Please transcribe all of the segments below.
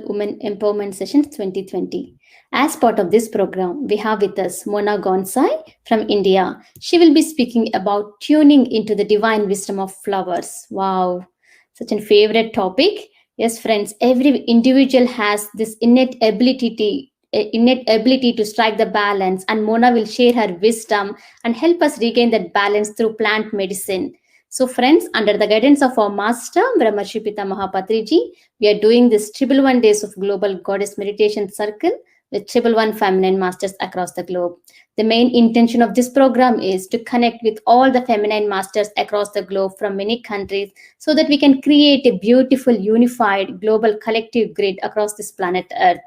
Women Empowerment Sessions 2020. As part of this program, we have with us Mona Gonsai from India. She will be speaking about tuning into the divine wisdom of flowers. Wow, such a favorite topic. Yes, friends, every individual has this innate ability to strike the balance, and Mona will share her wisdom and help us regain that balance through plant medicine. So, friends, under the guidance of our master, Brahmarshi Pitamaha Patriji, we are doing this triple 1 days of global goddess meditation circle with triple 1 feminine masters across the globe. The main intention of this program is to connect with all the feminine masters across the globe from many countries so that we can create a beautiful, unified, global collective grid across this planet Earth.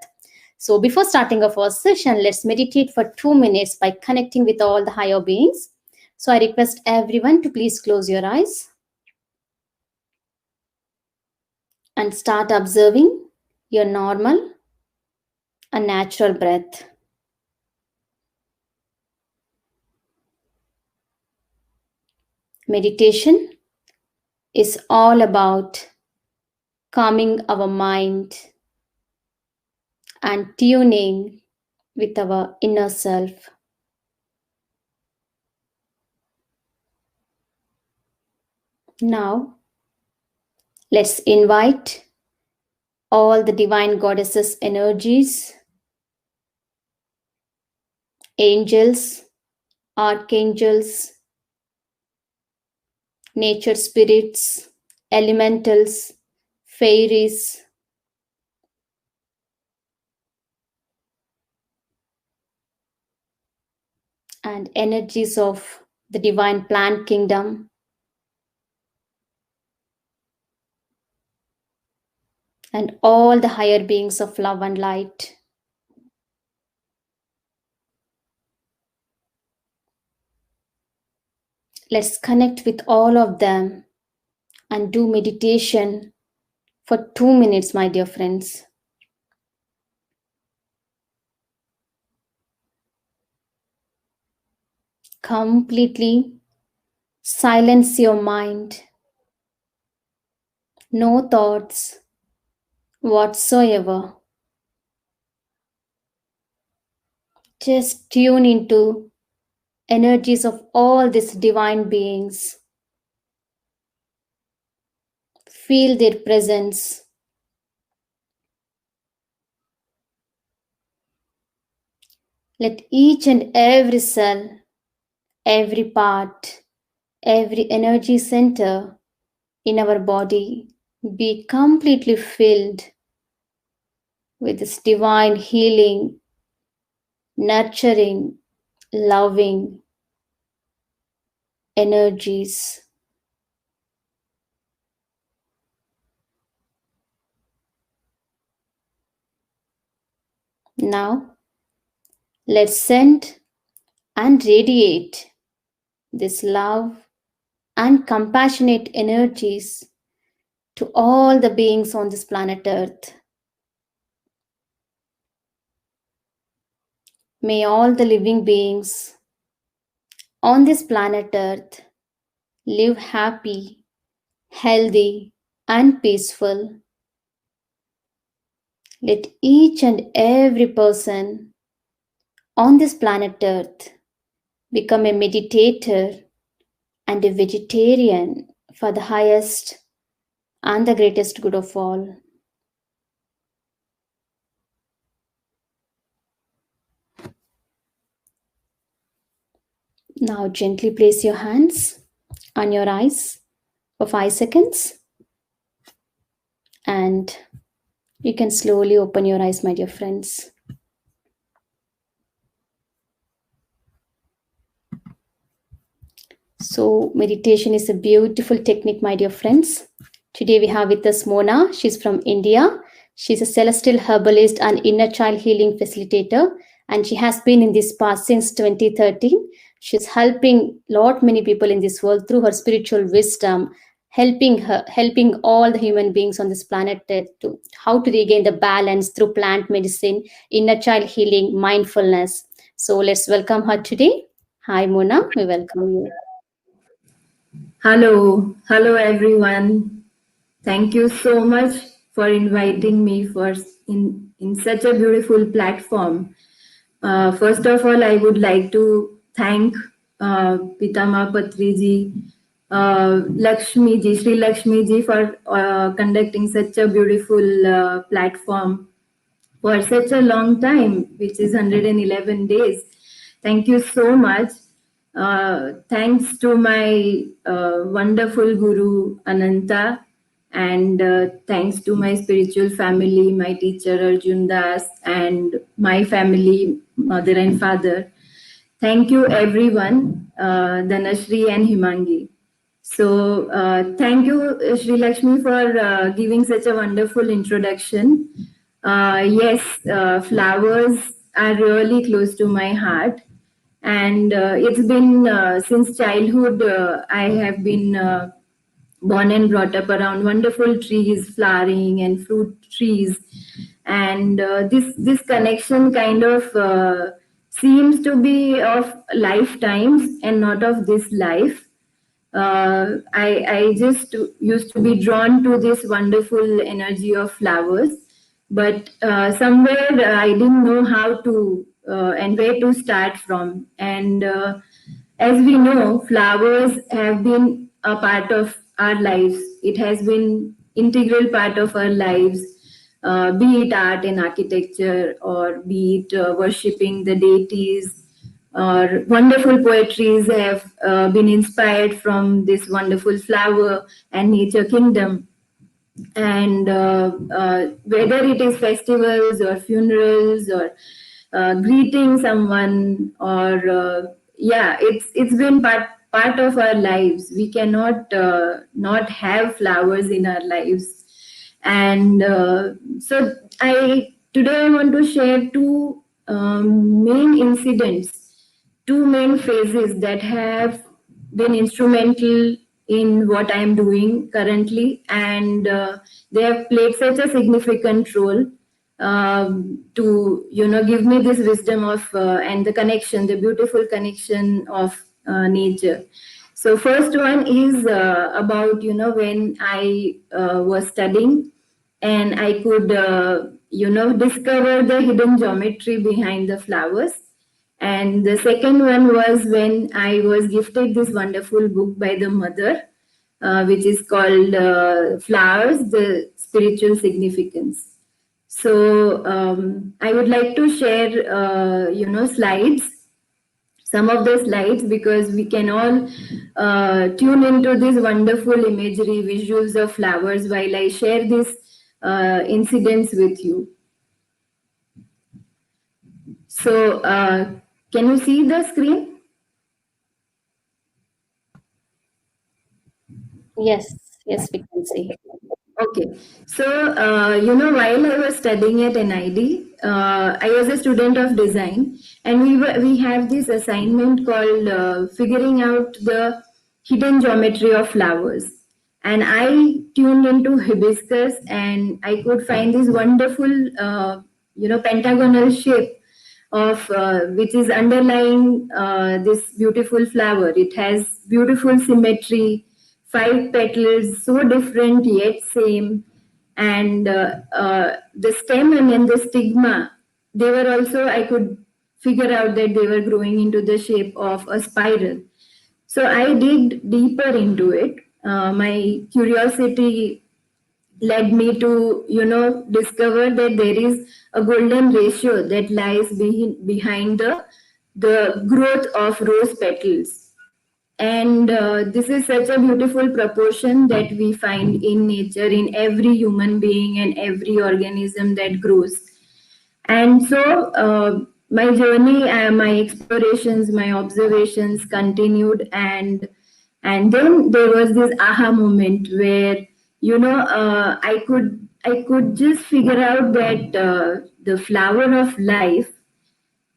So before starting off our session, let's meditate for 2 minutes by connecting with all the higher beings. So I request everyone to please close your eyes and start observing your normal and natural breath. Meditation is all about calming our mind and tuning with our inner self. Now, let's invite all the divine goddesses' energies, angels, archangels, nature spirits, elementals, fairies, and energies of the divine plant kingdom, and all the higher beings of love and light. Let's connect with all of them and do meditation for 2 minutes, my dear friends. Completely silence your mind. No thoughts whatsoever. Just tune into energies of all these divine beings. Feel their presence. Let each and every cell, every part, every energy center in our body be completely filled with this divine healing, nurturing, loving energies. Now, let's send and radiate this love and compassionate energies to all the beings on this planet Earth. May all the living beings on this planet Earth live happy, healthy, and peaceful. Let each and every person on this planet Earth become a meditator and a vegetarian for the highest and the greatest good of all. Now gently place your hands on your eyes for 5 seconds, and you can slowly open your eyes, my dear friends. So meditation is a beautiful technique, my dear friends. Today we have with us Mona. She's from India. She's a celestial herbalist and inner child healing facilitator, and she has been in this path since 2013. She's helping many people in this world through her spiritual wisdom, helping all the human beings on this planet to how to regain the balance through plant medicine, inner child healing, mindfulness. So let's welcome her today. Hi Mona, we welcome you. Hello everyone. Thank you so much for inviting me in such a beautiful platform. First of all, I would like to thank Pitama Patriji, Lakshmi ji, Sri Lakshmi ji for conducting such a beautiful platform for such a long time, which is 111 days. Thank you so much. Thanks to my wonderful Guru Ananta, and thanks to my spiritual family, my teacher Arjun Das, and my family, mother and father. Thank you everyone, Dhanashri and Himangi. So thank you, Sri Lakshmi, for giving such a wonderful introduction. Yes, flowers are really close to my heart. And it's been since childhood, I have been born and brought up around wonderful trees, flowering and fruit trees. And this connection kind of seems to be of lifetimes and not of this life. I just used to be drawn to this wonderful energy of flowers, but somewhere I didn't know how to and where to start from. And as we know, flowers have been a part of our lives. It has been integral part of our lives, be it art and architecture, or be it worshipping the deities, or wonderful poetries have been inspired from this wonderful flower and nature kingdom. And whether it is festivals or funerals or greeting someone, or it's been part of our lives. We cannot not have flowers in our lives. And so today I want to share two main incidents, two main phases that have been instrumental in what I am doing currently, and they have played such a significant role to give me this wisdom of and the connection, the beautiful connection of nature. So first one is about when I was studying, and I could discover the hidden geometry behind the flowers. And the second one was when I was gifted this wonderful book by the mother, which is called Flowers, the Spiritual Significance. So I would like to share, slides, some of the slides, because we can all tune into this wonderful imagery, visuals of flowers while I share these incidents with you. So can you see the screen? Yes, we can see. Okay. So, while I was studying at NID, I was a student of design, and we have this assignment called figuring out the hidden geometry of flowers. And I tuned into hibiscus, and I could find this wonderful, pentagonal shape of which is underlying this beautiful flower. It has beautiful symmetry, 5 petals, so different yet same. And the stem and then the stigma, they were also, I could figure out that they were growing into the shape of a spiral. So I digged deeper into it. My curiosity led me to discover that there is a golden ratio that lies behind the growth of rose petals. And this is such a beautiful proportion that we find in nature, in every human being and every organism that grows. And so my journey, my explorations, my observations continued, and then there was this aha moment where I could just figure out that the flower of life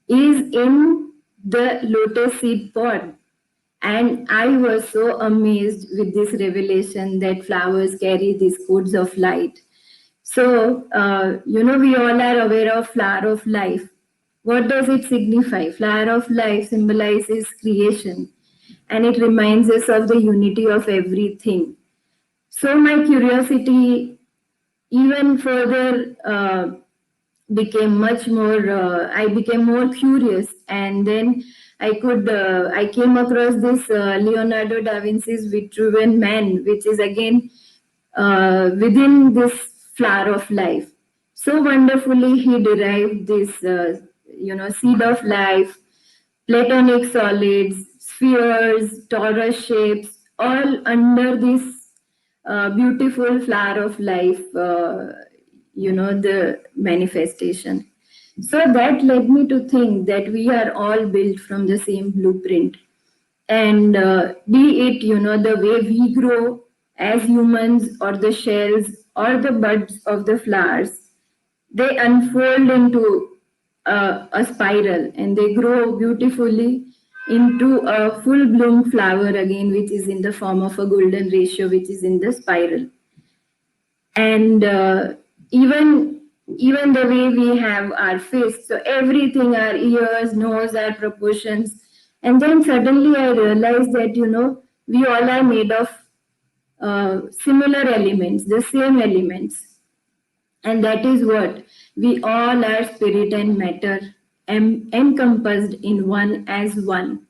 is in the lotus seed pod. And I was so amazed with this revelation that flowers carry these codes of light. So, we all are aware of flower of life. What does it signify? Flower of life symbolizes creation, and it reminds us of the unity of everything. So my curiosity even further became much more, I became more curious, and then I came across this Leonardo da Vinci's Vitruvian Man, which is again within this flower of life. So wonderfully he derived this, seed of life, platonic solids, spheres, torus shapes, all under this beautiful flower of life, the manifestation. So that led me to think that we are all built from the same blueprint. And be it, the way we grow as humans, or the shells or the buds of the flowers, they unfold into a spiral, and they grow beautifully into a full bloom flower again, which is in the form of a golden ratio, which is in the spiral. And even the way we have our face, so everything, our ears, nose, our proportions. And then suddenly I realized that, we all are made of similar elements, the same elements. And that is what we all are, spirit and matter, encompassed in one as one.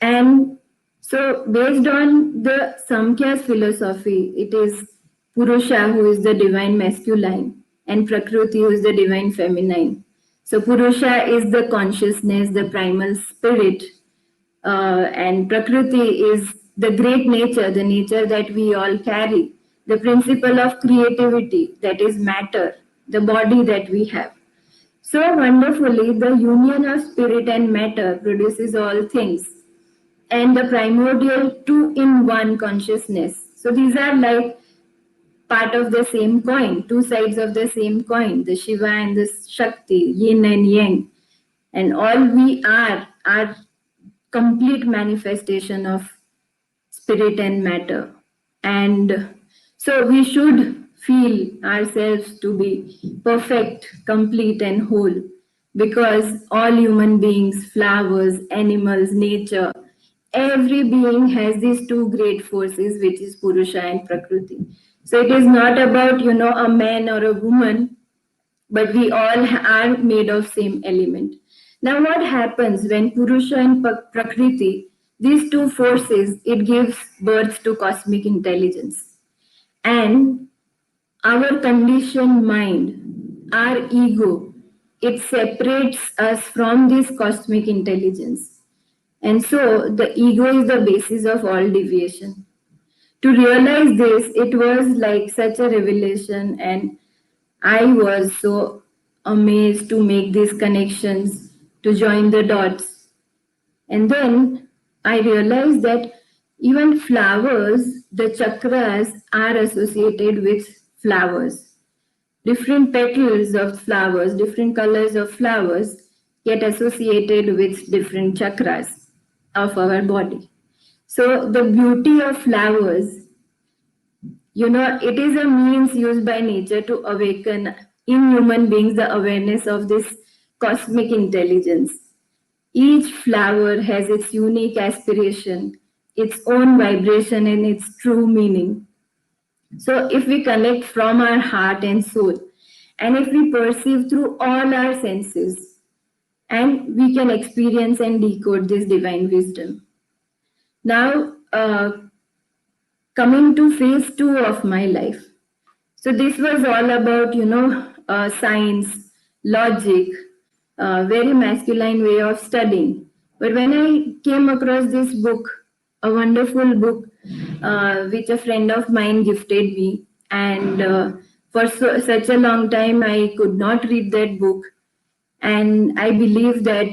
And so, based on the Samkhya's philosophy, it is Purusha who is the divine masculine, and Prakriti who is the divine feminine. So, Purusha is the consciousness, the primal spirit, and Prakriti is the great nature, the nature that we all carry, the principle of creativity, that is matter, the body that we have. So wonderfully, the union of spirit and matter produces all things, and the primordial two-in-one consciousness. So these are like part of the same coin, two sides of the same coin, the Shiva and the Shakti, yin and yang. And all we are complete manifestation of spirit and matter. And so we should feel ourselves to be perfect, complete, and whole, because all human beings, flowers, animals, nature, every being has these two great forces, which is Purusha and Prakriti. So it is not about, a man or a woman, but we all are made of same element. Now what happens when Purusha and Prakriti, these two forces, it gives birth to cosmic intelligence. And our conditioned mind, our ego, it separates us from this cosmic intelligence. And so the ego is the basis of all deviation. To realize this, it was like such a revelation, and I was so amazed to make these connections, to join the dots. And then I realized that even flowers, the chakras are associated with flowers. Different petals of flowers, different colors of flowers get associated with different chakras of our body. So the beauty of flowers, it is a means used by nature to awaken in human beings the awareness of this cosmic intelligence. Each flower has its unique aspiration, its own vibration, and its true meaning. So if we connect from our heart and soul, and if we perceive through all our senses, and we can experience and decode this divine wisdom. Now, coming to phase 2 of my life. So this was all about, science, logic, very masculine way of studying. But when I came across this book, a wonderful book, which a friend of mine gifted me, and for such a long time I could not read that book. And I believe that,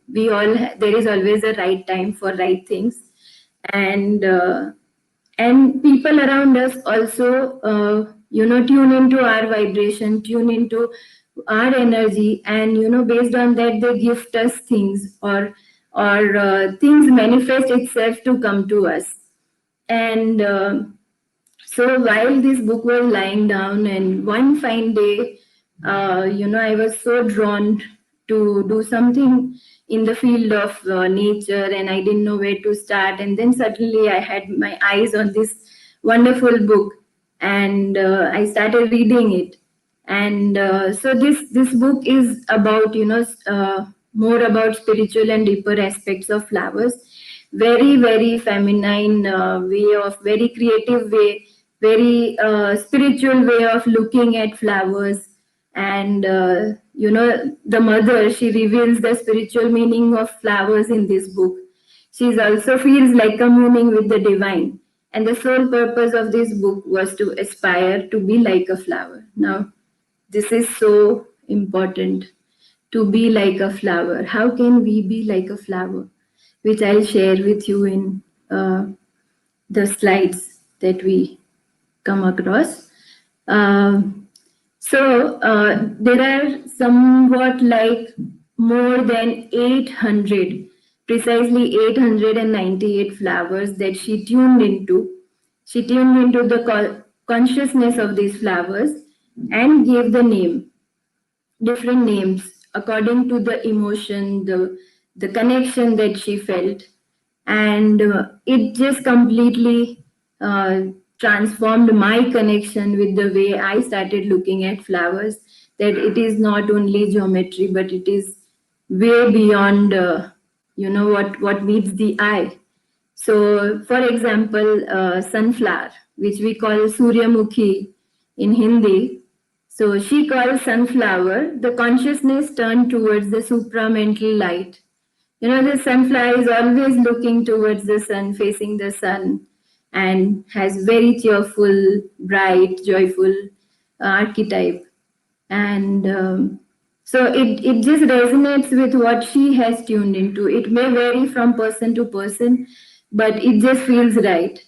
we all, there is always a right time for right things. And people around us also, tune into our vibration, tune into our energy, and based on that they gift us things, or things manifest itself to come to us. And so while this book was lying down, and one fine day, I was so drawn to do something in the field of nature, and I didn't know where to start. And then suddenly I had my eyes on this wonderful book, and I started reading it. And so this book is about, more about spiritual and deeper aspects of flowers. Very, very feminine way of, very creative way, very spiritual way of looking at flowers. And the mother, she reveals the spiritual meaning of flowers in this book. She also feels like communing with the divine, and the sole purpose of this book was to aspire to be like a flower. Now, this is so important, to be like a flower. How can we be like a flower? Which I'll share with you in the slides that we come across. There are somewhat like more than 800, precisely 898 flowers that she tuned into. She tuned into the consciousness of these flowers and gave the name, different names according to the emotion, the connection that she felt. And it just completely transformed my connection with the way I started looking at flowers, that it is not only geometry, but it is way beyond what meets the eye. So for example, sunflower, which we call Suryamukhi in Hindi, so she calls sunflower the consciousness turned towards the supramental light. The sunflower is always looking towards the sun, facing the sun, and has very cheerful, bright, joyful archetype. And so it just resonates with what she has tuned into. It may vary from person to person, but it just feels right.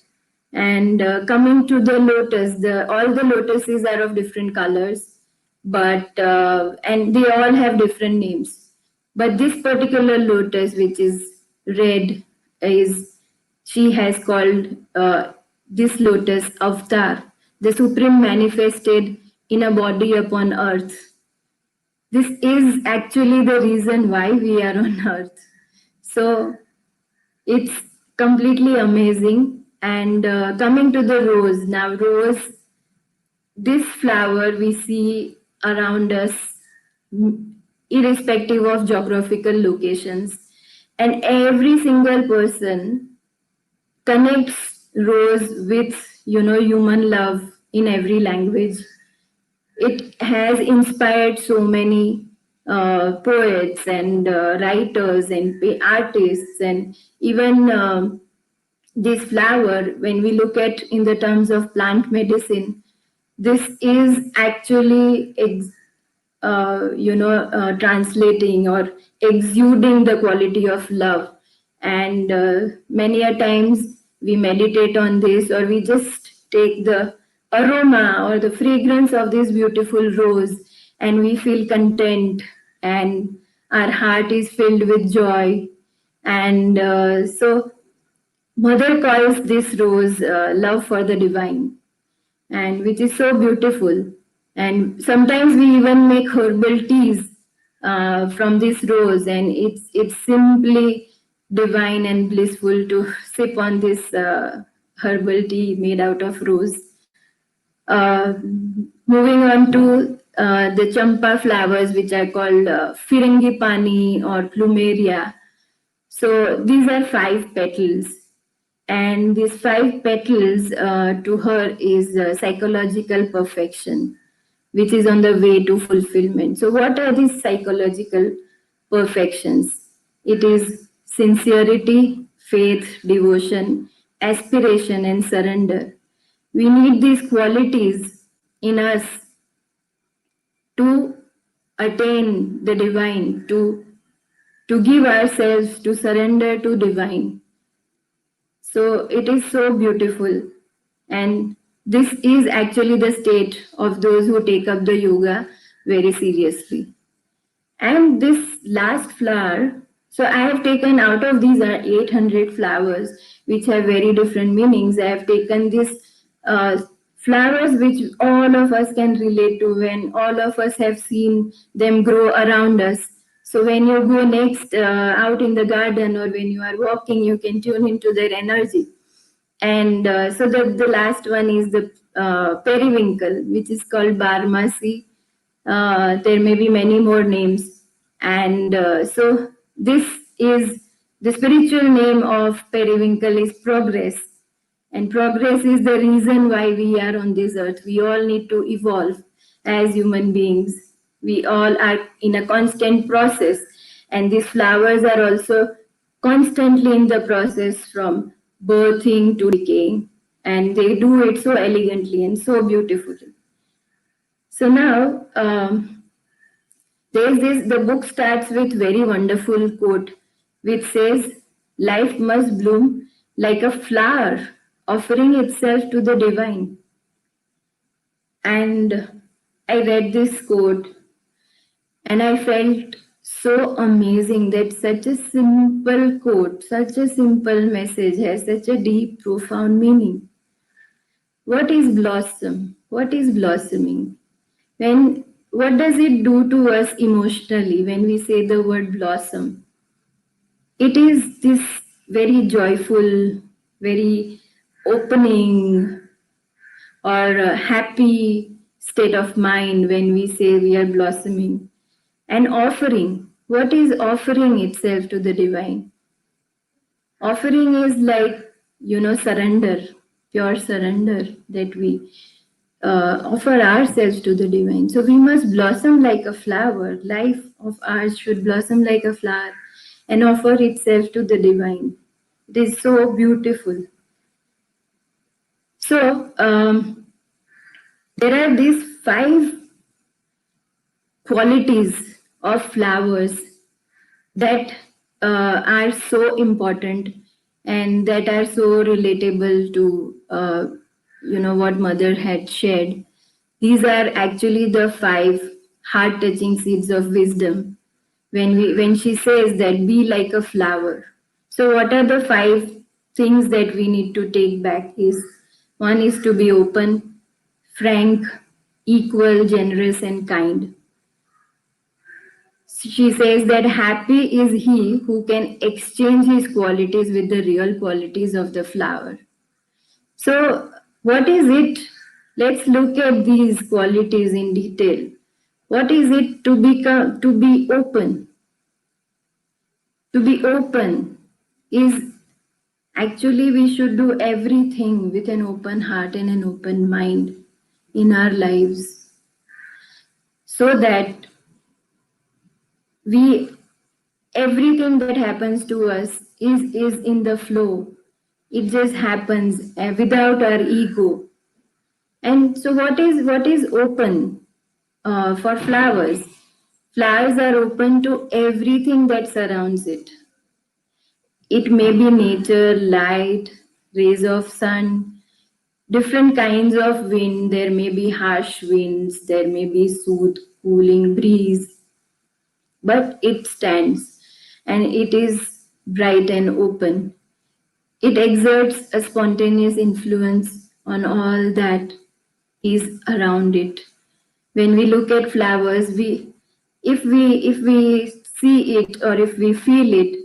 And coming to the lotus, all the lotuses are of different colors, but and they all have different names. But this particular lotus, which is red, she has called this lotus avatar, the supreme manifested in a body upon earth. This is actually the reason why we are on earth. So it's completely amazing. And coming to the rose, now rose, this flower we see around us, irrespective of geographical locations, and every single person connects rose with human love in every language. It has inspired so many poets and writers and artists, and even this flower, when we look at in the terms of plant medicine, this is actually translating or exuding the quality of love. And many a times we meditate on this, or we just take the aroma or the fragrance of this beautiful rose, and we feel content, and our heart is filled with joy. And so Mother calls this rose love for the divine, and which is so beautiful. And sometimes we even make herbal teas from this rose, and it's simply divine and blissful to sip on this herbal tea made out of rose. Moving on to the champa flowers, which are called Firangipani or Plumeria. So these are 5 petals. And these 5 petals to her is psychological perfection, which is on the way to fulfillment. So what are these psychological perfections? It is sincerity, faith, devotion, aspiration, and surrender. We need these qualities in us to attain the divine, to give ourselves, to surrender to divine. So it is so beautiful. And this is actually the state of those who take up the yoga very seriously. And this last flower, so I have taken out of these are 800 flowers, which have very different meanings. I have taken these flowers which all of us can relate to, when all of us have seen them grow around us. So when you go next out in the garden, or when you are walking, you can tune into their energy. And so the last one is the periwinkle, which is called Barmasi. There may be many more names. And so this is the spiritual name of periwinkle is progress. And progress is the reason why we are on this earth. We all need to evolve as human beings. We all are in a constant process. And these flowers are also constantly in the process from birthing to decaying. And they do it so elegantly and so beautifully. So now, the book starts with very wonderful quote, which says, "Life must bloom like a flower, offering itself to the divine." And I read this quote and I felt so amazing that such a simple quote, such a simple message has such a deep, profound meaning. What is blossom? What is blossoming? What does it do to us emotionally when we say the word blossom? It is this very joyful, very opening or happy state of mind when we say we are blossoming. And offering, what is offering itself to the divine? Offering is like, surrender, pure surrender that we offer ourselves to the divine. So we must blossom like a flower. Life of ours should blossom like a flower and offer itself to the divine. It is so beautiful. So there are these 5 qualities of flowers that are so important and that are so relatable to what Mother had shared. These are actually the 5 heart-touching seeds of wisdom when she says that be like a flower. So what are the 5 things that we need to take back is, one is to be open, frank, equal, generous, and kind. She says that happy is he who can exchange his qualities with the real qualities of the flower. So what is it? Let's look at these qualities in detail. What is it to be open? To be open is actually we should do everything with an open heart and an open mind in our lives, so that everything that happens to us is in the flow. It just happens without our ego. And so what is open for flowers? Flowers are open to everything that surrounds it. It may be nature, light, rays of sun, different kinds of wind. There may be harsh winds, there may be soothe, cooling breeze, but it stands and it is bright and open. It exerts a spontaneous influence on all that is around it. When we look at flowers, if we see it or if we feel it,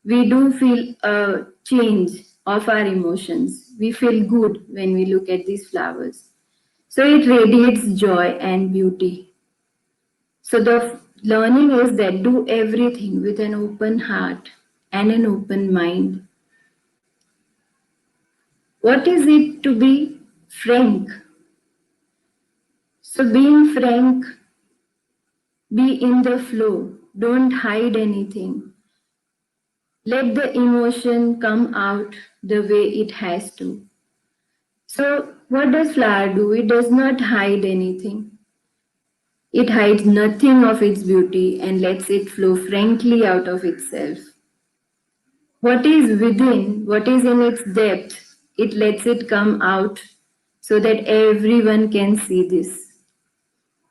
we do feel a change of our emotions. We feel good when we look at these flowers. So it radiates joy and beauty. So the learning is that do everything with an open heart and an open mind. What is it to be frank? So being frank, be in the flow. Don't hide anything. Let the emotion come out the way it has to. So what does flower do? It does not hide anything. It hides nothing of its beauty and lets it flow frankly out of itself. What is within, what is in its depth, it lets it come out so that everyone can see this.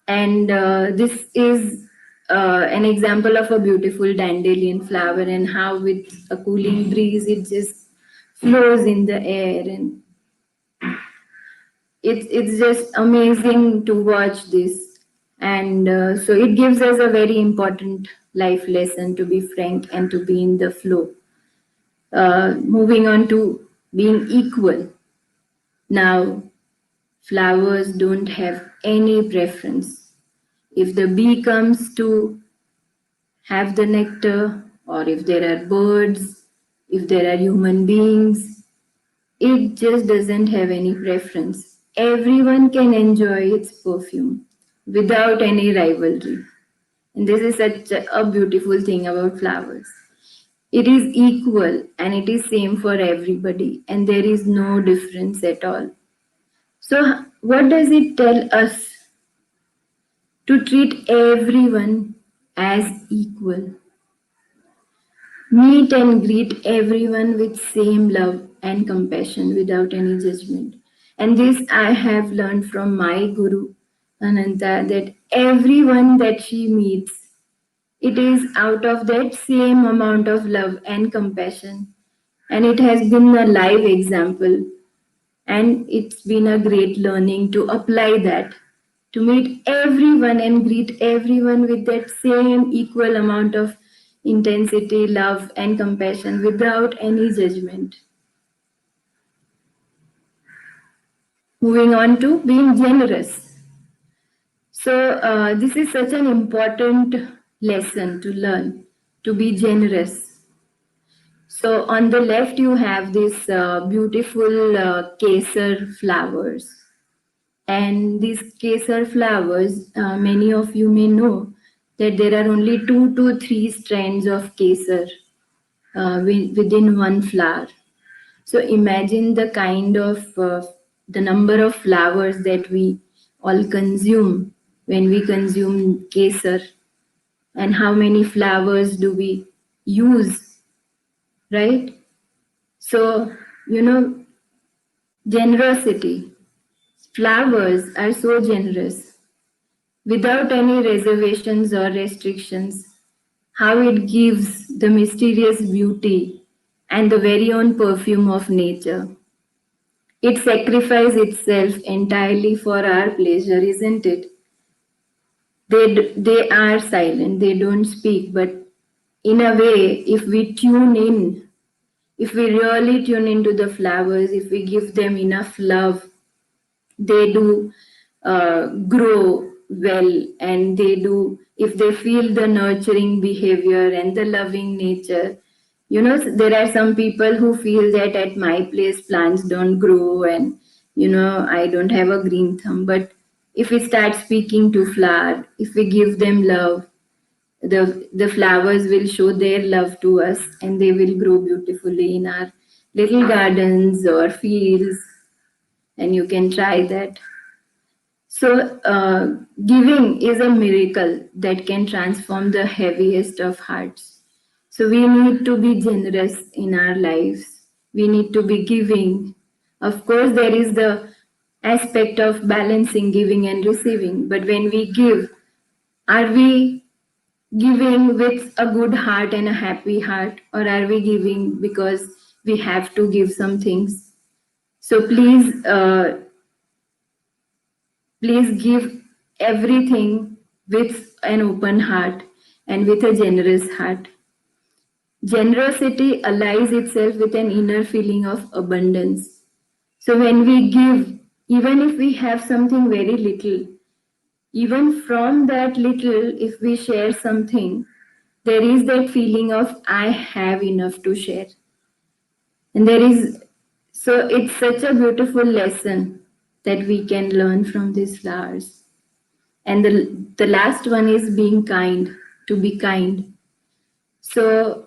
And this is an example of a beautiful dandelion flower and how with a cooling breeze it just flows in the air, and it's just amazing to watch this. And so it gives us a very important life lesson to be frank and to be in the flow. Moving on to being equal. Now, flowers don't have any preference. If the bee comes to have the nectar, or if there are birds, if there are human beings, it just doesn't have any preference. Everyone can enjoy its perfume without any rivalry. And this is such a beautiful thing about flowers. It is equal and it is same for everybody, and there is no difference at all. So what does it tell us? To treat everyone as equal. Meet and greet everyone with same love and compassion without any judgment. And this I have learned from my Guru, Ananta, that everyone that she meets, it is out of that same amount of love and compassion. And it has been a live example. And it's been a great learning to apply that, to meet everyone and greet everyone with that same equal amount of intensity, love, and compassion without any judgment. Moving on to being generous. So, this is such an important lesson to learn, to be generous. So, on the left, you have these beautiful kesar flowers. And these kesar flowers, many of you may know that there are only 2 to 3 strands of kesar within one flower. So imagine the kind of the number of flowers that we all consume when we consume kesar, and how many flowers do we use, right? So, generosity. Flowers are so generous without any reservations or restrictions. How it gives the mysterious beauty and the very own perfume of nature. It sacrifices itself entirely for our pleasure, isn't it? They are silent, they don't speak, but in a way, if we tune in, if we really tune into the flowers, if we give them enough love, they do grow well, and they do, if they feel the nurturing behavior and the loving nature. There are some people who feel that at my place plants don't grow, and I don't have a green thumb. But if we start speaking to flower, if we give them love, the flowers will show their love to us, and they will grow beautifully in our little gardens or fields, and you can try that. So, giving is a miracle that can transform the heaviest of hearts. So, we need to be generous in our lives. We need to be giving. Of course, there is the aspect of balancing giving and receiving. But when we give, are we giving with a good heart and a happy heart, or are we giving because we have to give some things? So, please give everything with an open heart and with a generous heart. Generosity allies itself with an inner feeling of abundance. So when we give, even if we have something very little, even from that little, if we share something, there is that feeling of I have enough to share. And so it's such a beautiful lesson that we can learn from these flowers. And the last one is being kind, to be kind. So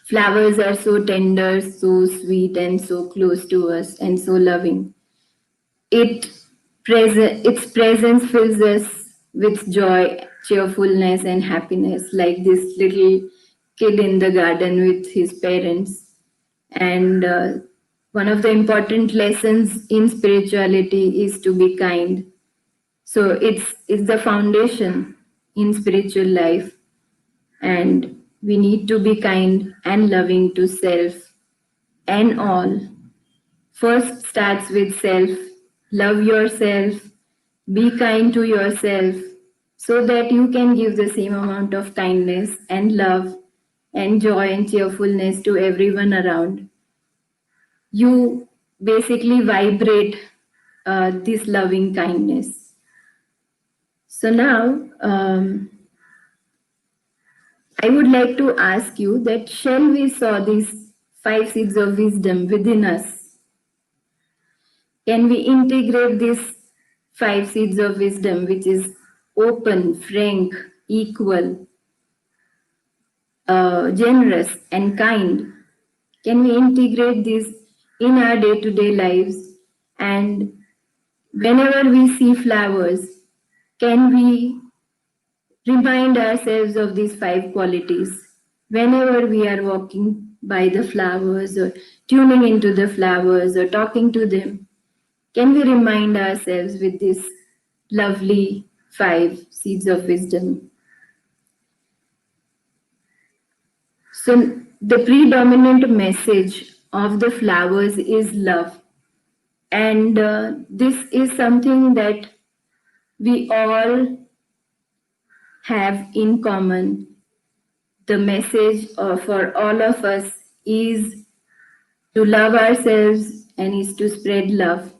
flowers are so tender, so sweet, and so close to us, and so loving. Its presence fills us with joy, cheerfulness, and happiness, like this little kid in the garden with his parents. And one of the important lessons in spirituality is to be kind. So it's the foundation in spiritual life, and we need to be kind and loving to self and all. First starts with self. Love yourself, be kind to yourself, so that you can give the same amount of kindness and love and joy and cheerfulness to everyone around. you basically vibrate this loving kindness. So now, I would like to ask you that shall we sow these 5 seeds of wisdom within us? Can we integrate these 5 seeds of wisdom, which is open, frank, equal, generous, and kind? Can we integrate this in our day-to-day lives? And whenever we see flowers, can we remind ourselves of these 5 qualities? Whenever we are walking by the flowers or tuning into the flowers or talking to them, can we remind ourselves with this lovely 5 seeds of wisdom? So the predominant message of the flowers is love. And this is something that we all have in common. The message for all of us is to love ourselves and is to spread love.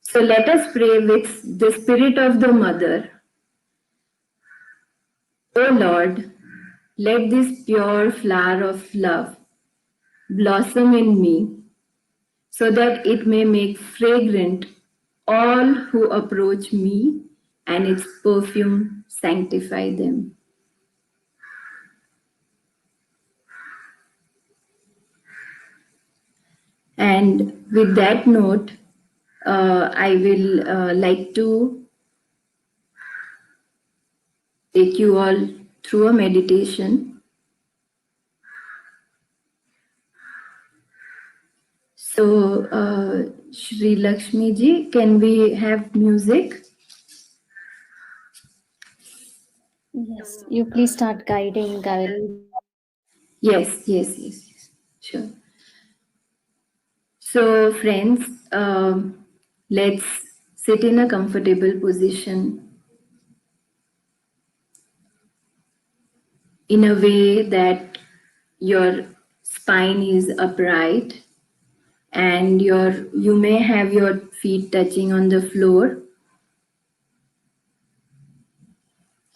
So let us pray with the spirit of the mother. O Lord, let this pure flower of love blossom in me so that it may make fragrant all who approach me and its perfume sanctify them. And with that note, I will like to take you all through a meditation. So, Shri Lakshmi ji, can we have music? Yes, you please start guiding, Gauri. Yes, sure. So, friends, let's sit in a comfortable position in a way that your spine is upright and you may have your feet touching on the floor,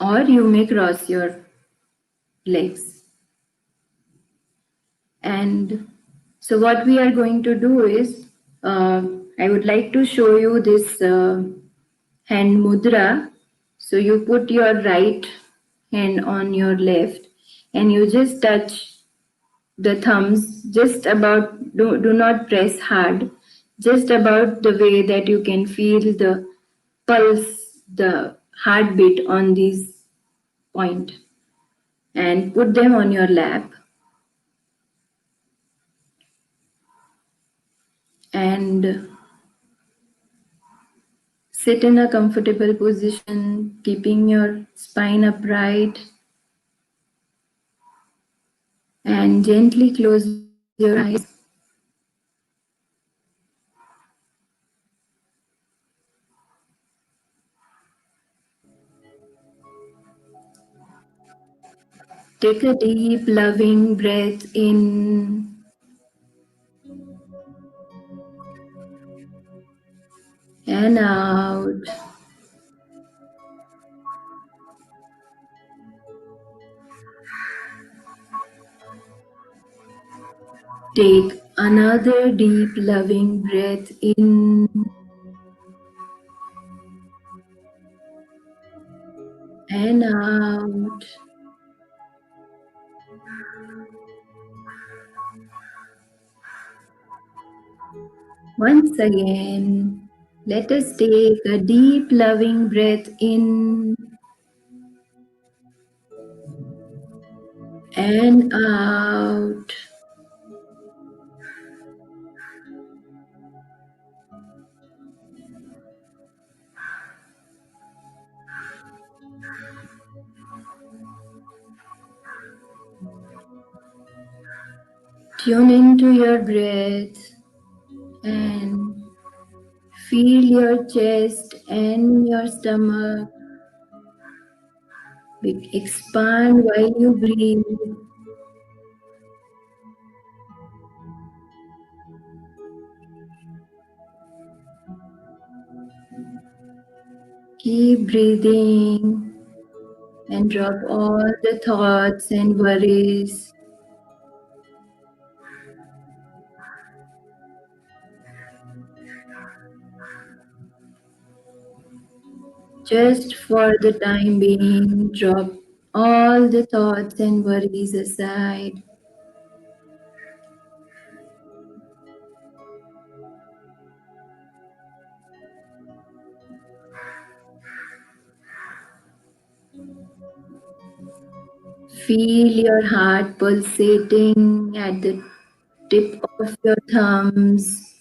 or you may cross your legs. And so what we are going to do is, I would like to show you this hand mudra. So you put your right hand on your left and you just touch the thumbs just about, do not press hard, just about the way that you can feel the pulse, the heartbeat on these point, and put them on your lap. And sit in a comfortable position, keeping your spine upright, and gently close your eyes. Take a deep, loving breath in and out. Take another deep, loving breath in and out. Once again, let us take a deep, loving breath in and out. Tune into your breath and feel your chest and your stomach expand while you breathe. Keep breathing and drop all the thoughts and worries. Just for the time being, drop all the thoughts and worries aside. Feel your heart pulsating at the tip of your thumbs.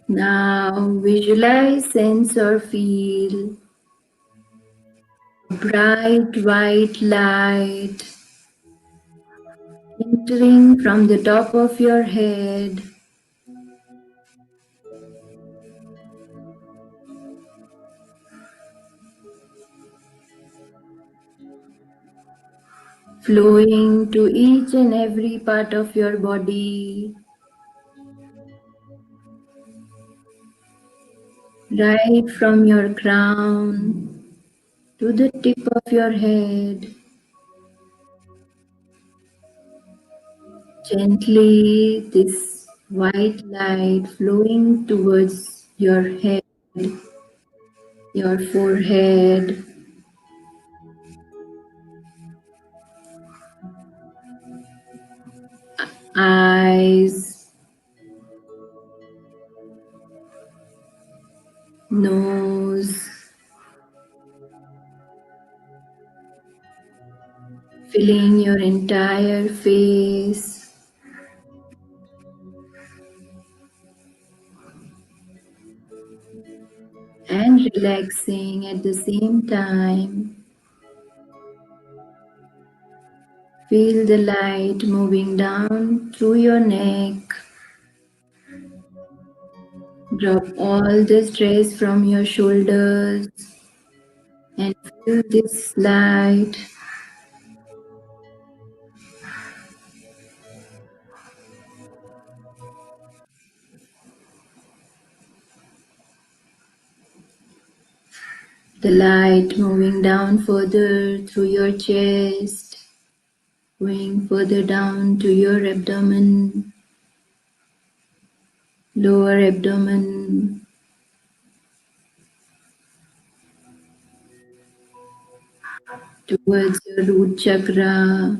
Now visualize, sense or feel a bright white light entering from the top of your head, flowing to each and every part of your body, right from your crown to the tip of your head. Gently, this white light flowing towards your head, your forehead, eyes, nose, filling your entire face, and relaxing at the same time. Feel the light moving down through your neck. Drop all the stress from your shoulders and feel this light. The light moving down further through your chest, going further down to your abdomen, lower abdomen, towards your root chakra.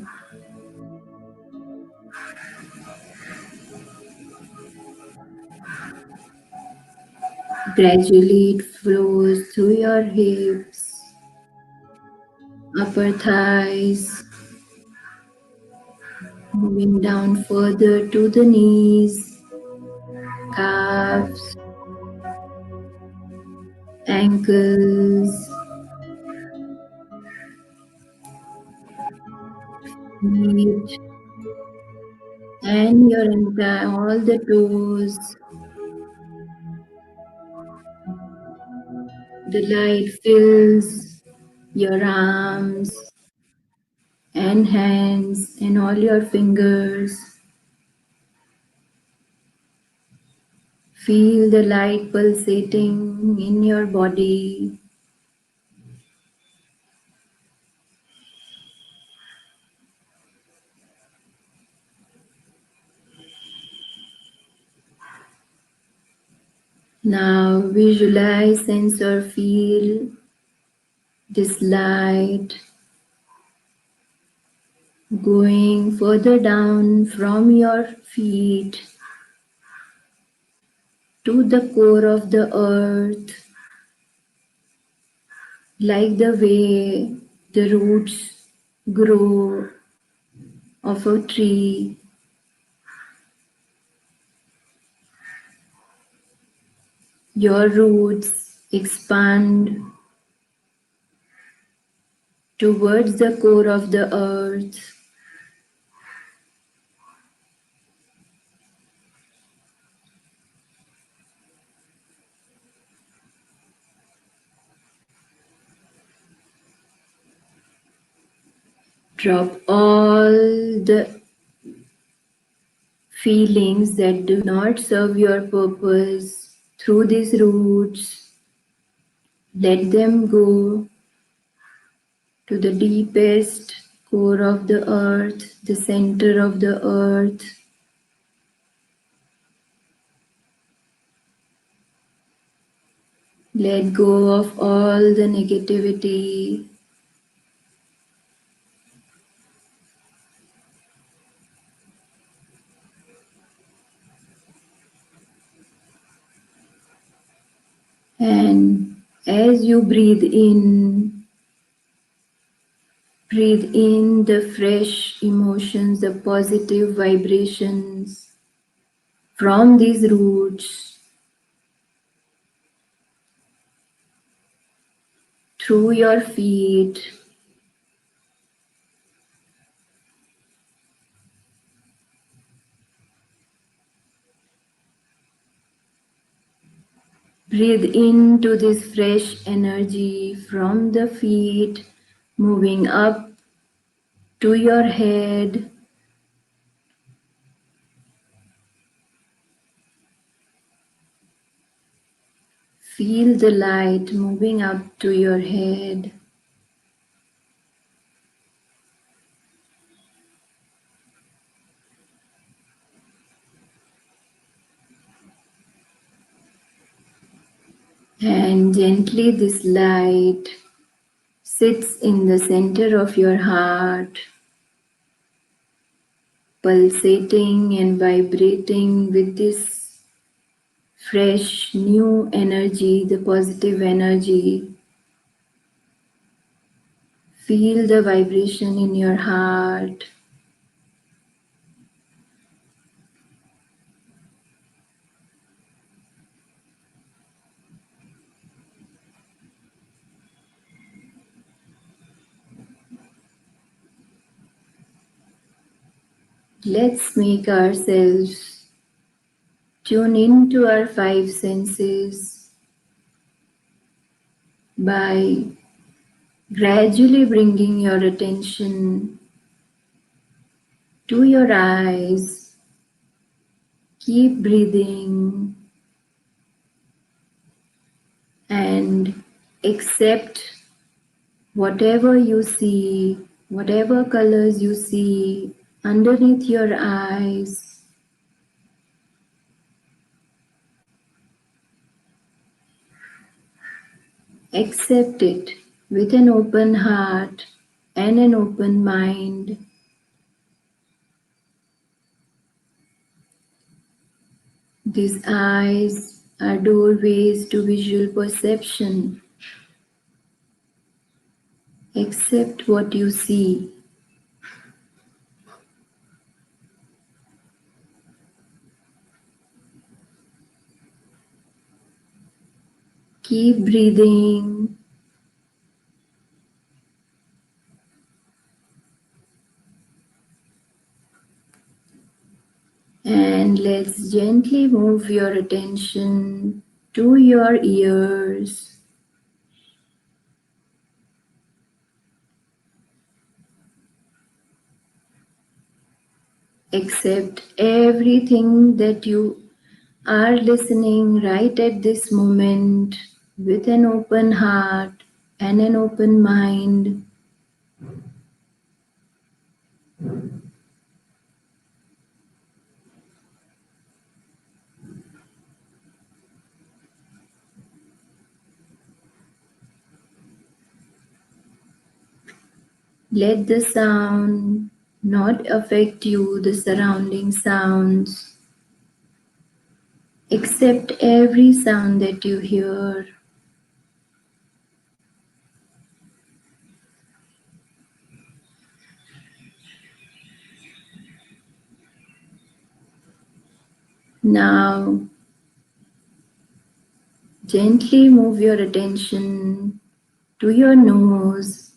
Gradually it flows through your hips, upper thighs, moving down further to the knees, calves, ankles, feet, and your entire all the toes. The light fills your arms and hands and all your fingers. Feel the light pulsating in your body. Now visualize, sense or feel this light going further down from your feet to the core of the earth, like the way the roots grow of a tree. Your roots expand towards the core of the earth. Drop all the feelings that do not serve your purpose through these roots. Let them go to the deepest core of the earth, the center of the earth. Let go of all the negativity. And as you breathe in the fresh emotions, the positive vibrations from these roots through your feet. Breathe into this fresh energy from the feet, moving up to your head. Feel the light moving up to your head. And gently this light sits in the center of your heart, pulsating and vibrating with this fresh new energy, the positive energy. Feel the vibration in your heart. Let's make ourselves tune into our five senses by gradually bringing your attention to your eyes. Keep breathing and accept whatever you see, whatever colors you see underneath your eyes. Accept it with an open heart and an open mind. These eyes are doorways to visual perception. Accept what you see. Keep breathing. And let's gently move your attention to your ears. Accept everything that you are listening right at this moment with an open heart and an open mind. Let the sound not affect you, the surrounding sounds. Accept every sound that you hear. Now, gently move your attention to your nose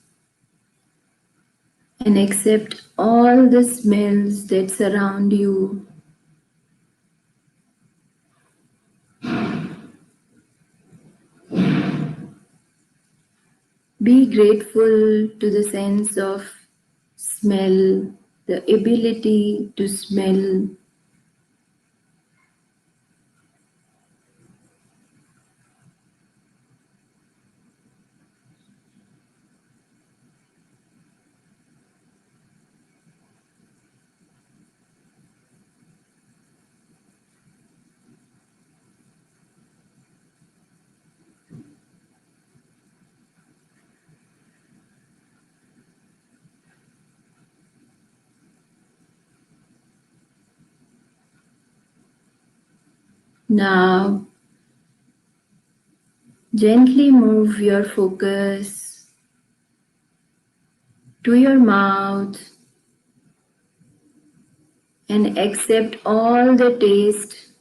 and accept all the smells that surround you. Be grateful to the sense of smell, the ability to smell. Now, gently move your focus to your mouth and accept all the taste,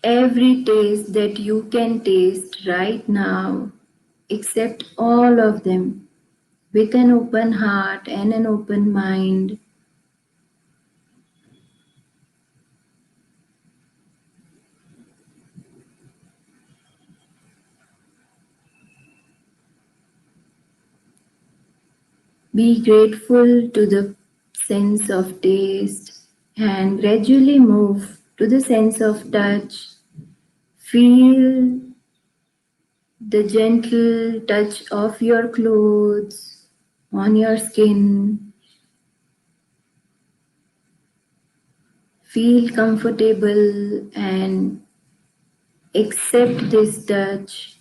every taste that you can taste right now. Accept all of them with an open heart and an open mind. Be grateful to the sense of taste and gradually move to the sense of touch. Feel the gentle touch of your clothes on your skin. Feel comfortable and accept this touch.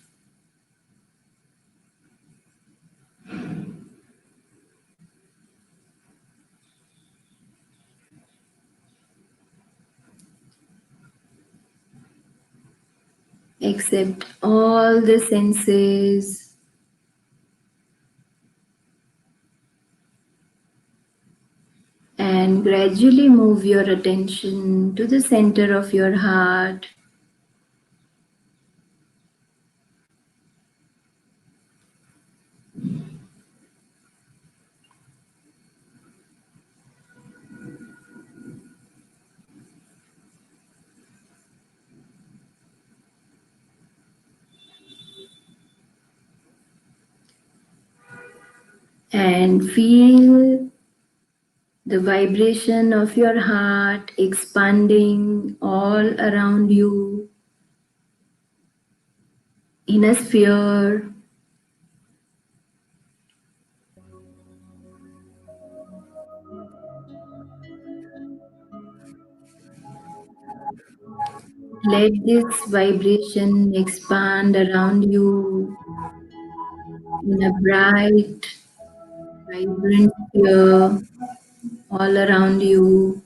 Accept all the senses. And gradually move your attention to the center of your heart. And feel the vibration of your heart expanding all around you in a sphere. Let this vibration expand around you in a bright, vibrant sphere all around you.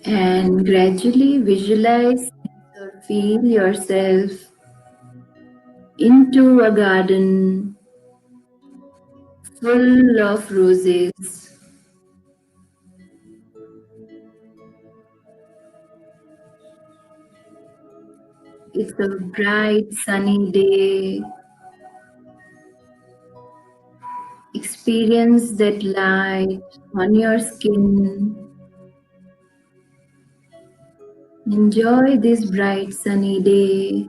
And gradually visualize or feel yourself into a garden full of roses. It's a bright sunny day. Experience that light on your skin. Enjoy this bright sunny day.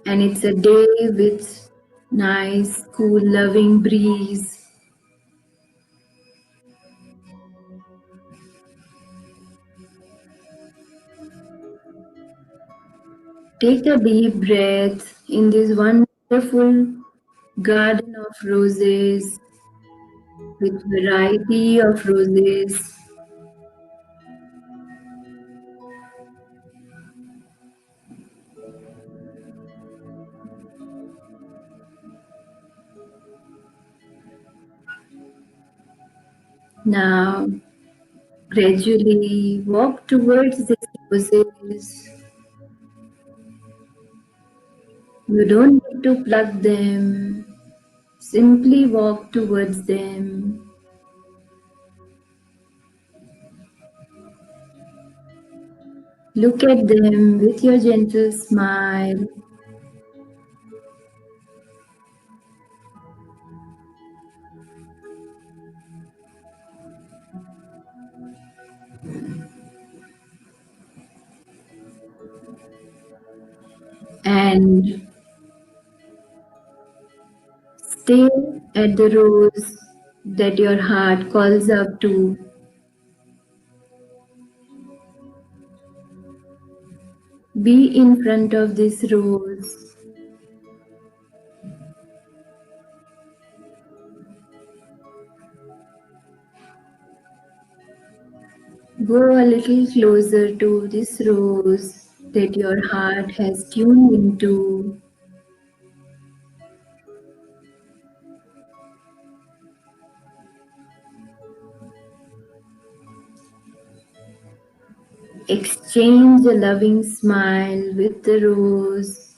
And it's a day with nice, cool, loving breeze. Take a deep breath in this wonderful garden of roses with variety of roses. Now, gradually walk towards these roses. You don't need to pluck them. Simply walk towards them. Look at them with your gentle smile. and stay at the rose that your heart calls up to. Be in front of this rose. Go a little closer to this rose that your heart has tuned into. Exchange a loving smile with the rose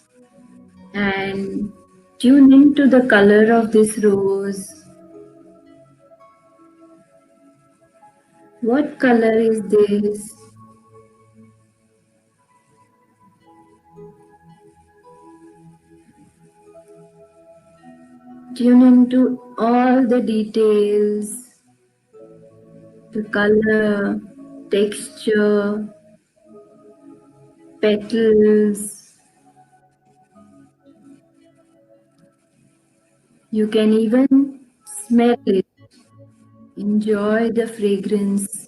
and tune into the color of this rose. What color is this? Tune into all the details, the color, texture, petals. You can even smell it. Enjoy the fragrance.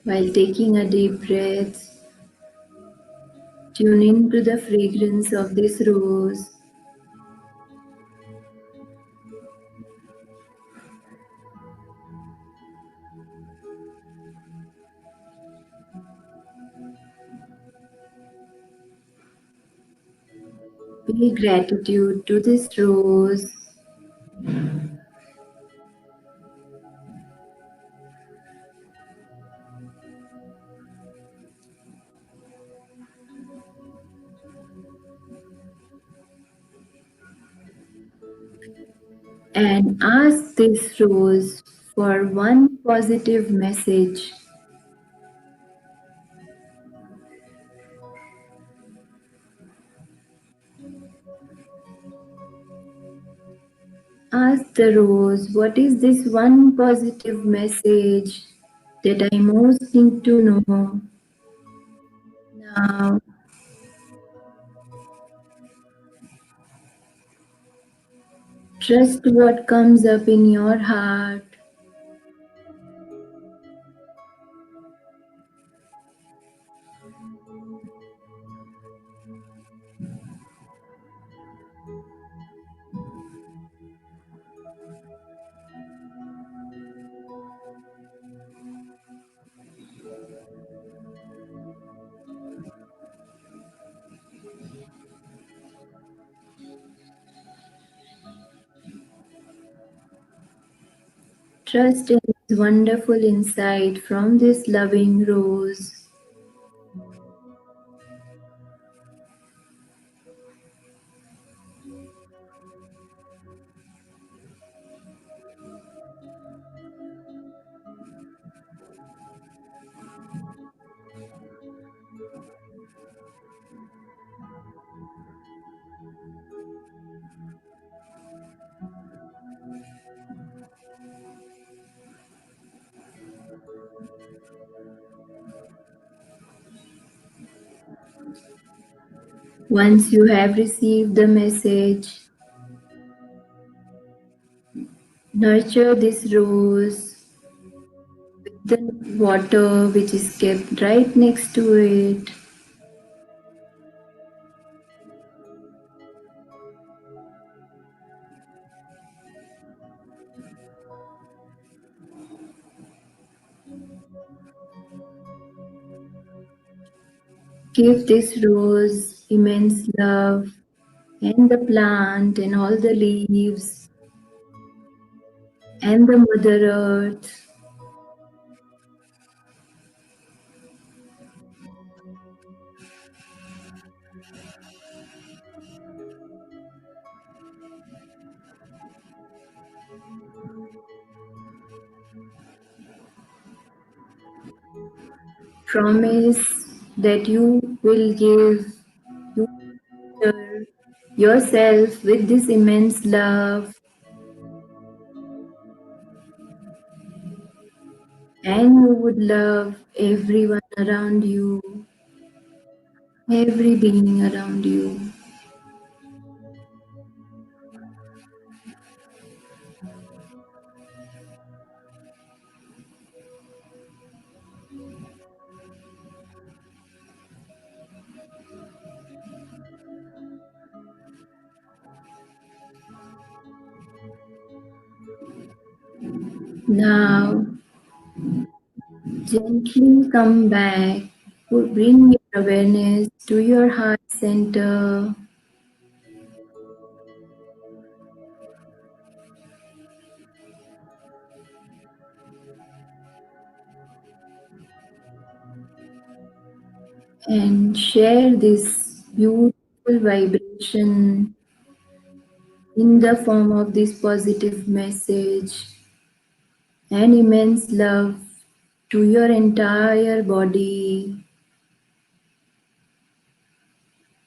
While taking a deep breath, tune into the fragrance of this rose. Pay gratitude to this rose. And ask this rose for one positive message. Ask the rose, what is this one positive message that I most need to know? Now, trust what comes up in your heart. Trust in this wonderful insight from this loving rose. Once you have received the message, nurture this rose with the water which is kept right next to it. Give this rose immense love and the plant and all the leaves and the Mother Earth. Promise that you will give yourself with this immense love and you would love everyone around you, every being around you. Now, gently come back. Bring your awareness to your heart center. And share this beautiful vibration in the form of this positive message and immense love to your entire body.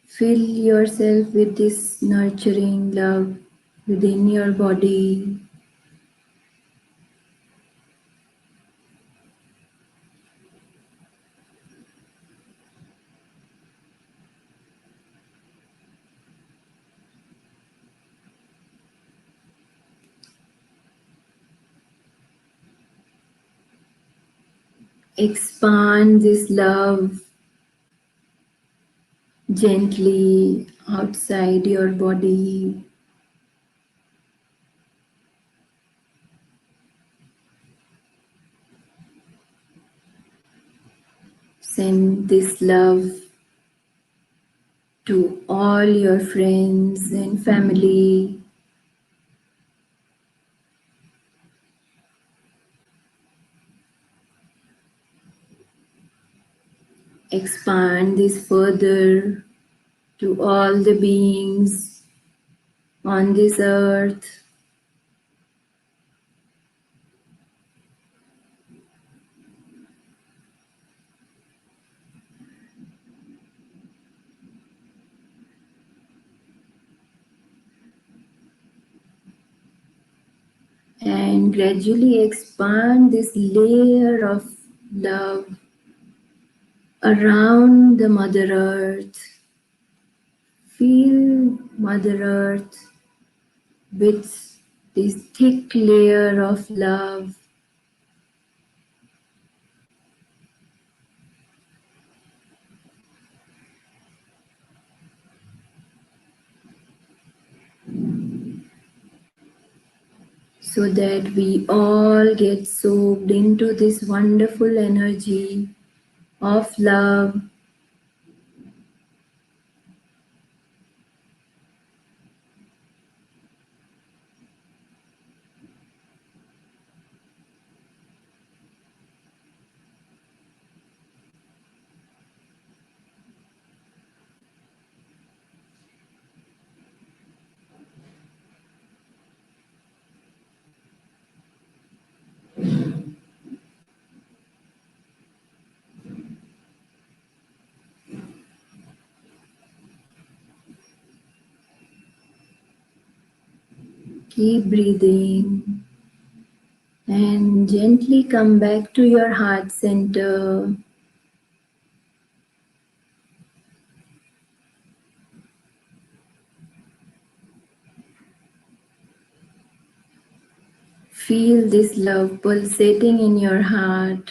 Fill yourself with this nurturing love within your body. Expand this love gently outside your body. Send this love to all your friends and family. Expand this further to all the beings on this earth. And gradually expand this layer of love around the Mother Earth. Feel Mother Earth with this thick layer of love. So that we all get soaked into this wonderful energy of love. Keep breathing and gently come back to your heart center. Feel this love pulsating in your heart.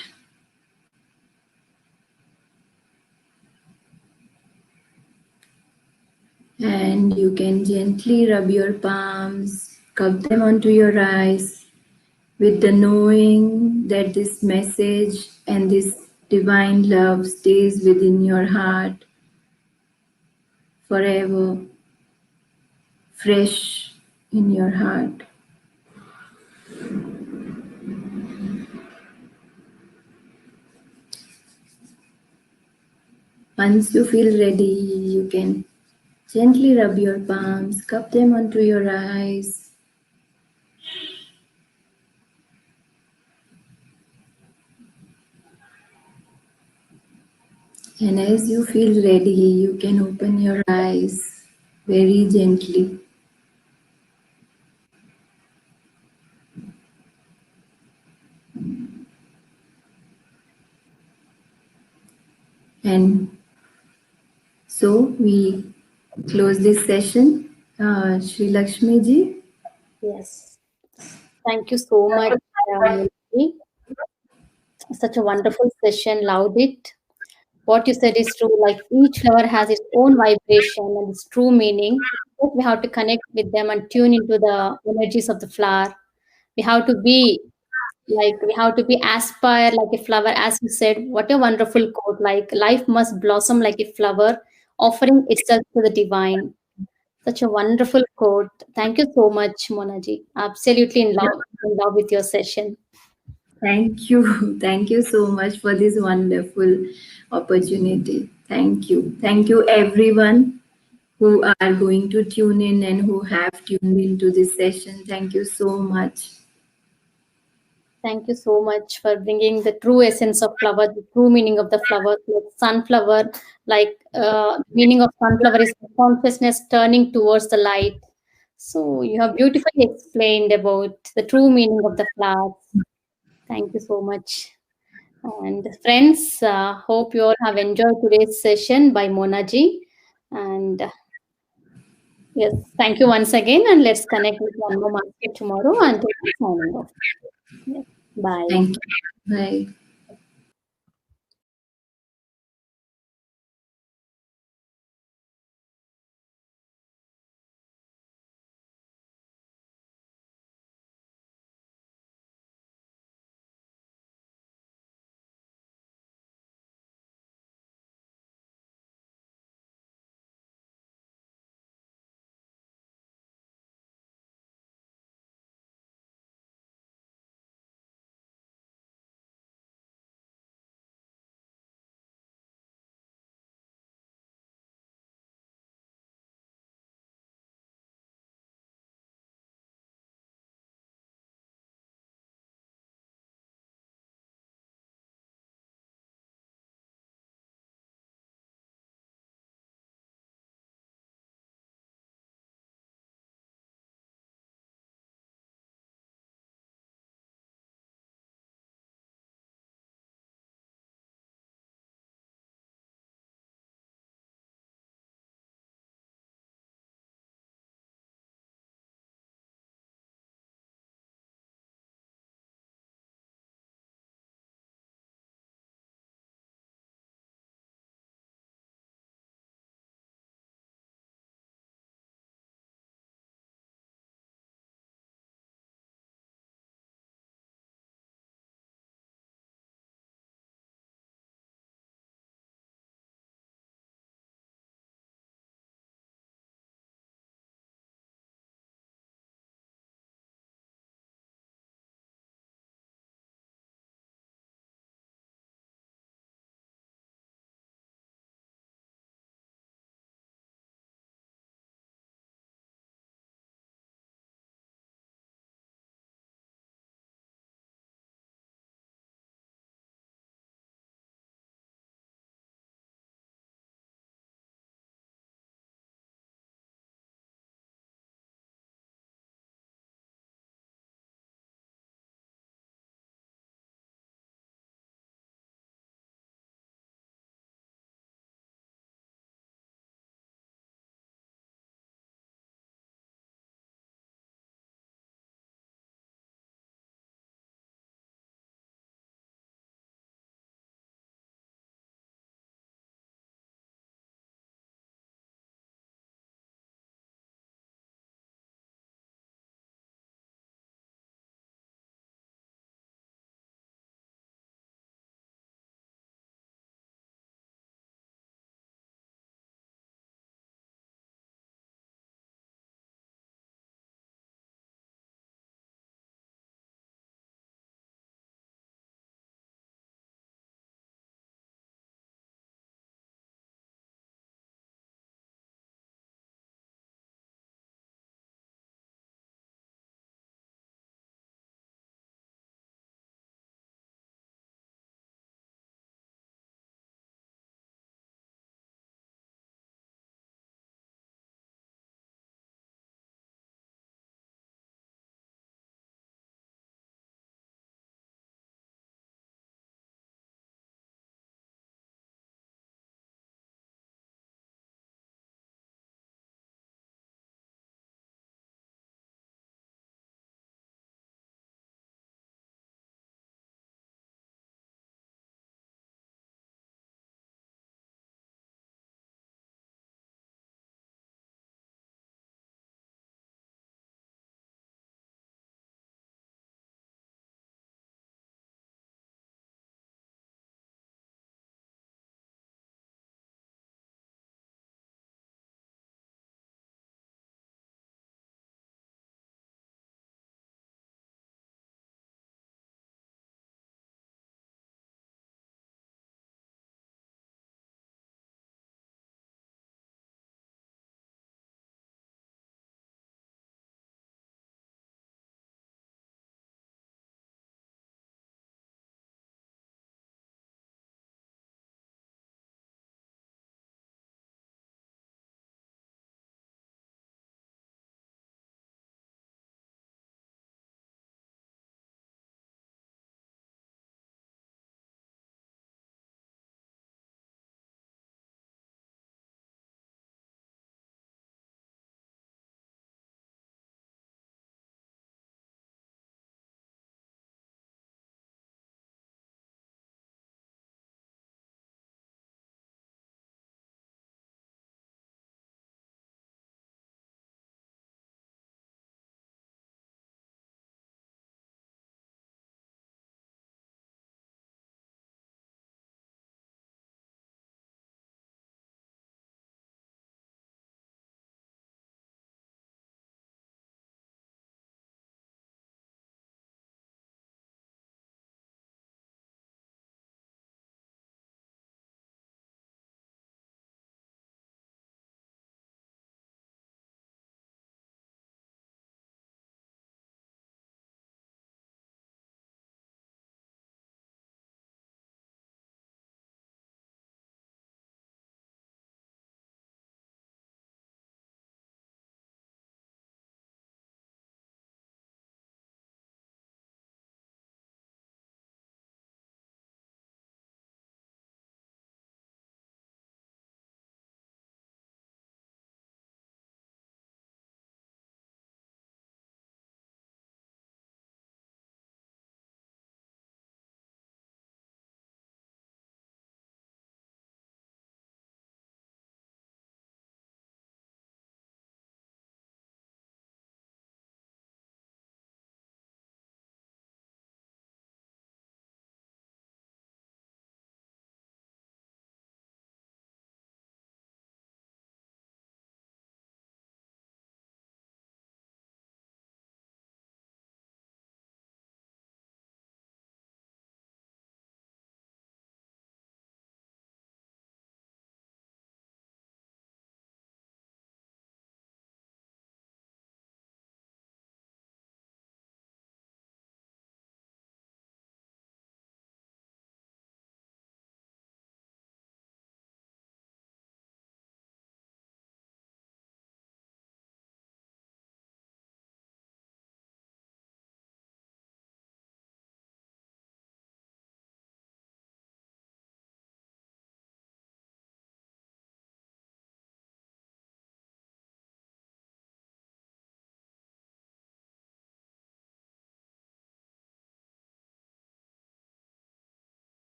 And you can gently rub your palms, cup them onto your eyes with the knowing that this message and this divine love stays within your heart forever, fresh in your heart. Once you feel ready, you can gently rub your palms, cup them onto your eyes. And as you feel ready, you can open your eyes very gently. And so we close this session. Sri Lakshmi ji. Yes. Thank you so much, Monaji. Such a wonderful session. Loved it. What you said is true. Like each flower has its own vibration and its true meaning. But we have to connect with them and tune into the energies of the flower. We have to be we have to be aspire like a flower, as you said. What a wonderful quote. Like life must blossom like a flower, offering itself to the divine. Such a wonderful quote. Thank you so much, Monaji. Absolutely in love with your session. Thank you. Thank you so much for this wonderful opportunity. Thank you. Thank you, everyone who are going to tune in and who have tuned into this session. Thank you so much. Thank you so much for bringing the true essence of flower, the true meaning of the flower, like sunflower. Meaning of sunflower is consciousness turning towards the light. So you have beautifully explained about the true meaning of the flowers. Thank you so much. And friends, hope you all have enjoyed today's session by Monaji. And yes, thank you once again. And let's connect with one more market tomorrow until signing off. Yes, bye. Thank you. Bye.